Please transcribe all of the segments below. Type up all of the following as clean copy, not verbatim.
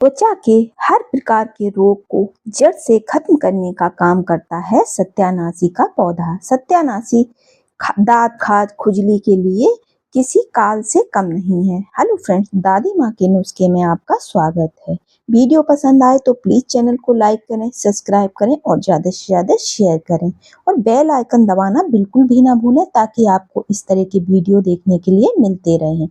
त्वचा के हर प्रकार के रोग को जड़ से खत्म करने का काम करता है सत्यानाशी का पौधा। सत्यानाशी दांत खाज खुजली के लिए किसी काल से कम नहीं है। हेलो फ्रेंड्स, दादी माँ के नुस्खे में आपका स्वागत है। वीडियो पसंद आए तो प्लीज चैनल को लाइक करें, सब्सक्राइब करें और ज्यादा से ज्यादा शेयर करें और बेल आइकन दबाना बिल्कुल भी ना भूलें ताकि आपको इस तरह के वीडियो देखने के लिए मिलते रहें।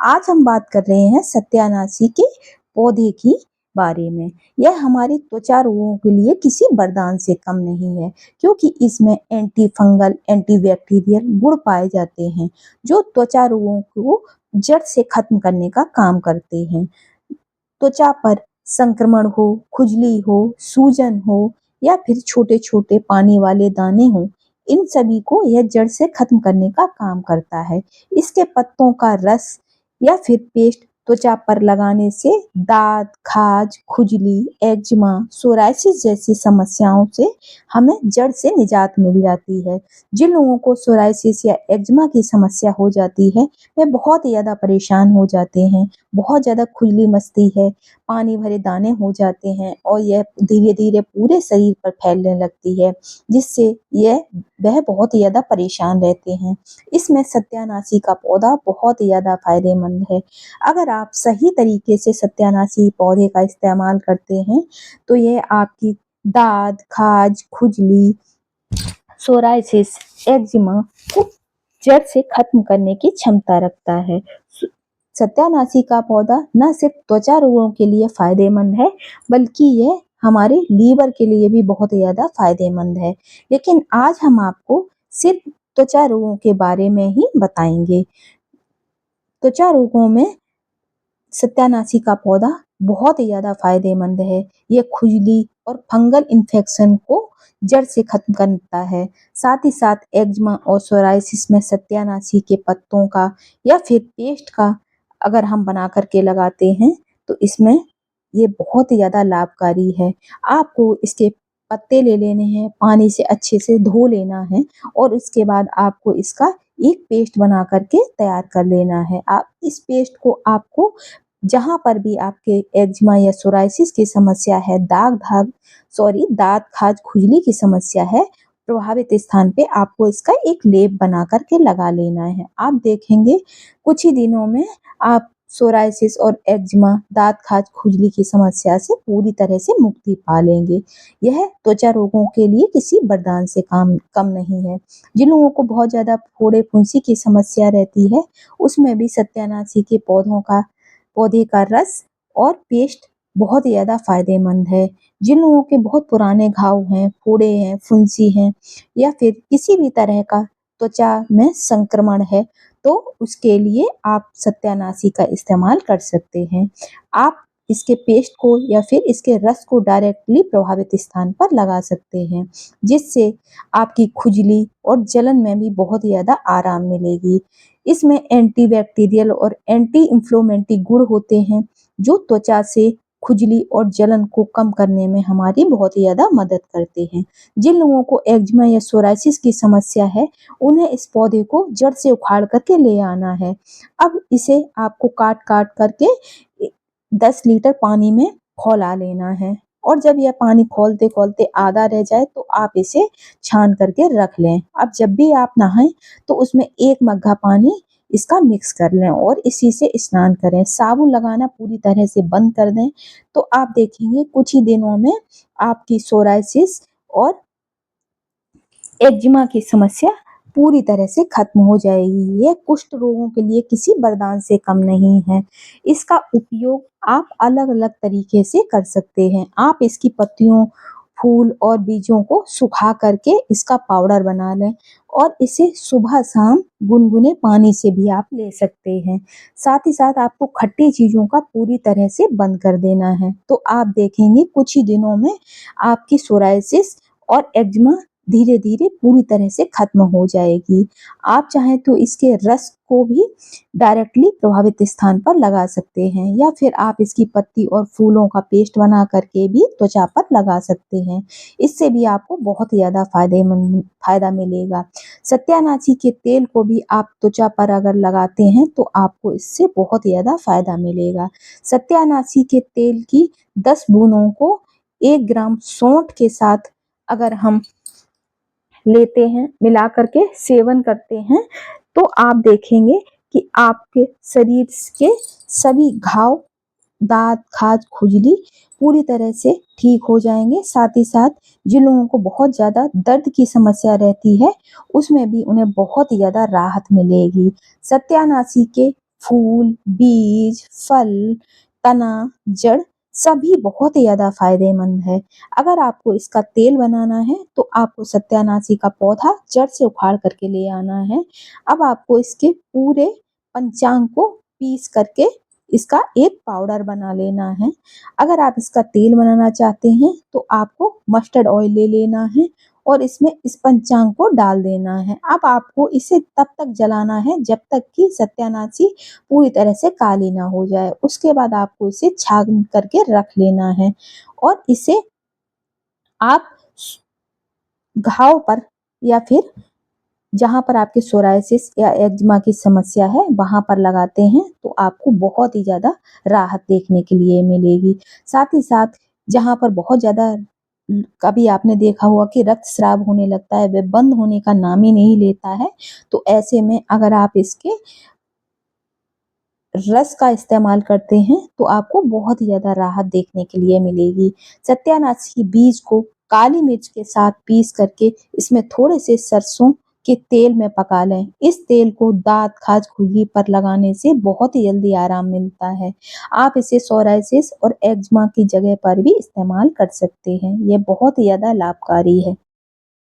आज हम बात कर रहे हैं सत्यानाशी के पौधे की बारे में। यह हमारी त्वचा रोगों के लिए किसी वरदान से कम नहीं है, क्योंकि इसमें एंटी फंगल, एंटी बैक्टीरियल गुण पाए जाते हैं जो त्वचा रोगों को जड़ से खत्म करने का काम करते हैं। त्वचा पर संक्रमण हो, खुजली हो, सूजन हो या फिर छोटे छोटे पानी वाले दाने हो, इन सभी को यह जड़ से खत्म करने का काम करता है। इसके पत्तों का रस या फिर पेस्ट त्वचा पर लगाने से दाद, खाज, खुजली, एक्जिमा, सोराइसिस जैसी समस्याओं से हमें जड़ से निजात मिल जाती है। जिन लोगों को सोराइसिस या एक्जिमा की समस्या हो जाती है, वे बहुत ज्यादा परेशान हो जाते हैं। बहुत ज्यादा खुजली मचती है, पानी भरे दाने हो जाते हैं और यह धीरे धीरे पूरे शरीर पर फैलने लगती है, जिससे वह बहुत ज्यादा परेशान रहते हैं। इसमें सत्यानाशी का पौधा बहुत ज्यादा फायदेमंद है। अगर आप सही तरीके से सत्यानाशी पौधे का इस्तेमाल करते हैं तो यह आपकी दाद, खाज, खुजली, सोराइसिस, एक्जिमा को जड़ से खत्म करने की क्षमता रखता है। सत्यानाशी का पौधा न सिर्फ त्वचा रोगों के लिए फायदेमंद है, बल्कि यह हमारे लीवर के लिए भी बहुत ज्यादा फायदेमंद है। लेकिन आज हम आपको सिर्फ त्वचा रोगों के बारे में ही बताएंगे। त्वचा रोगों में सत्यानाशी का पौधा बहुत ज्यादा फायदेमंद है। यह खुजली और फंगल इन्फेक्शन को जड़ से खत्म करता है। साथ ही साथ एक्जिमा और सोराइसिस में सत्यानाशी के पत्तों का या फिर पेस्ट का अगर हम बना करके लगाते हैं तो इसमें ये बहुत ज्यादा लाभकारी है। आपको इसके पत्ते ले लेने हैं, पानी से अच्छे से धो लेना है और इसके बाद आपको इसका एक पेस्ट बना करके तैयार कर लेना है। आप इस पेस्ट को आपको जहां पर भी आपके एक्जिमा या सोराइसिस की समस्या है, दांत खाज खुजली की समस्या है, प्रभावित स्थान पे आपको इसका एक लेप बना करके लगा लेना है। आप देखेंगे कुछ ही दिनों में आप सोराइसिस और एक्जिमा, दांत खाज खुजली की समस्या से पूरी तरह से मुक्ति पा लेंगे। यह त्वचा रोगों के लिए किसी वरदान से कम नहीं है। जिन लोगों को बहुत ज्यादा फोड़े फुंसी की समस्या रहती है, उसमें भी सत्यानाशी के पौधे का रस और पेस्ट बहुत ज्यादा फायदेमंद है। जिन लोगों के बहुत पुराने घाव हैं, फोड़े हैं, फुंसी हैं या फिर किसी भी तरह का त्वचा में संक्रमण है, तो उसके लिए आप सत्यानाशी का इस्तेमाल कर सकते हैं। आप इसके पेस्ट को या फिर इसके रस को डायरेक्टली प्रभावित स्थान पर लगा सकते हैं, जिससे आपकी खुजली और जलन में भी बहुत ज्यादा आराम मिलेगी। इसमें एंटी बैक्टीरियल और एंटी इंफ्लेमेटरी गुण होते हैं जो त्वचा से खुजली और जलन को कम करने में हमारी बहुत ज्यादा मदद करते हैं। जिन लोगों को एक्जिमा या सोराइसिस की समस्या है, उन्हें इस पौधे को जड़ से उखाड़ करके ले आना है। अब इसे आपको काट काट करके 10 लीटर पानी में खौला लेना है और जब यह पानी खौलते खौलते आधा रह जाए तो आप इसे छान करके रख लें। अब जब भी आप नहाएं तो उसमें 1 मग्गा पानी इसका मिक्स कर लें और इसी से स्नान करें। साबुन लगाना पूरी तरह से बंद कर दें तो आप देखेंगे कुछ ही दिनों में आपकी सोराइसिस और एक्जिमा की समस्या पूरी तरह से खत्म हो जाएगी। ये कुष्ठ रोगों के लिए किसी वरदान से कम नहीं है। इसका उपयोग आप अलग अलग तरीके से कर सकते हैं। आप इसकी पत्तियों, फूल और बीजों को सुखा करके इसका पाउडर बना लें और इसे सुबह शाम गुनगुने पानी से भी आप ले सकते हैं। साथ ही साथ आपको खट्टी चीजों का पूरी तरह से बंद कर देना है, तो आप देखेंगे कुछ ही दिनों में आपकी सोराइसिस और एक्जिमा धीरे धीरे पूरी तरह से खत्म हो जाएगी। आप चाहें तो इसके रस को भी डायरेक्टली प्रभावित स्थान पर लगा सकते हैं, या फिर आप इसकी पत्ती और फूलों का पेस्ट बना करके भी त्वचा पर लगा सकते हैं। इससे भी आपको बहुत ही ज़्यादा फायदा मिलेगा। सत्यानाशी के तेल को भी आप त्वचा पर अगर लगाते हैं तो आपको इससे बहुत ही ज़्यादा फायदा मिलेगा। सत्यानाशी के तेल की 10 बूंदों को 1 ग्राम सौंठ के साथ अगर हम लेते हैं, मिला करके सेवन करते हैं, तो आप देखेंगे कि आपके शरीर के सभी घाव, दाँत, खाज, खुजली पूरी तरह से ठीक हो जाएँगे। साथ ही साथ जिन लोगों को बहुत ज़्यादा दर्द की समस्या रहती है, उसमें भी उन्हें बहुत ही ज़्यादा राहत मिलेगी। सत्यानाशी के फूल, बीज, फल, तना, जड़ सभी बहुत ही ज़्यादा फायदेमंद है। अगर आपको इसका तेल बनाना है तो आपको सत्यानाशी का पौधा जड़ से उखाड़ करके ले आना है। अब आपको इसके पूरे पंचांग को पीस करके इसका एक पाउडर बना लेना है। अगर आप इसका तेल बनाना चाहते हैं तो आपको मस्टर्ड ऑयल ले लेना है और इसमें इस पंचांग को डाल देना है। अब आपको इसे तब तक जलाना है जब तक कि सत्यानाशी पूरी तरह से काली ना हो जाए। उसके बाद आपको इसे छान करके रख लेना है और इसे आप घाव पर या फिर जहाँ पर आपके सोरायसिस या एक्जिमा की समस्या है वहाँ पर लगाते हैं तो आपको बहुत ही ज़्यादा राहत देखने के लिए मिलेगी। साथ ही साथ जहाँ पर बहुत ज़्यादा कभी आपने देखा होगा कि रक्तस्राव होने लगता है, वह बंद होने का नाम ही नहीं लेता है, तो ऐसे में अगर आप इसके रस का इस्तेमाल करते हैं तो आपको बहुत ही ज़्यादा राहत देखने के लिए मिलेगी। सत्यानाशी बीज को काली मिर्च के साथ पीस करके इसमें थोड़े से सरसों के तेल में पका लें। इस तेल को दाँत, खाज, खुजली पर लगाने से बहुत ही जल्दी आराम मिलता है। आप इसे सोरायसिस और एक्जिमा की जगह पर भी इस्तेमाल कर सकते हैं। ये बहुत ही ज़्यादा लाभकारी है।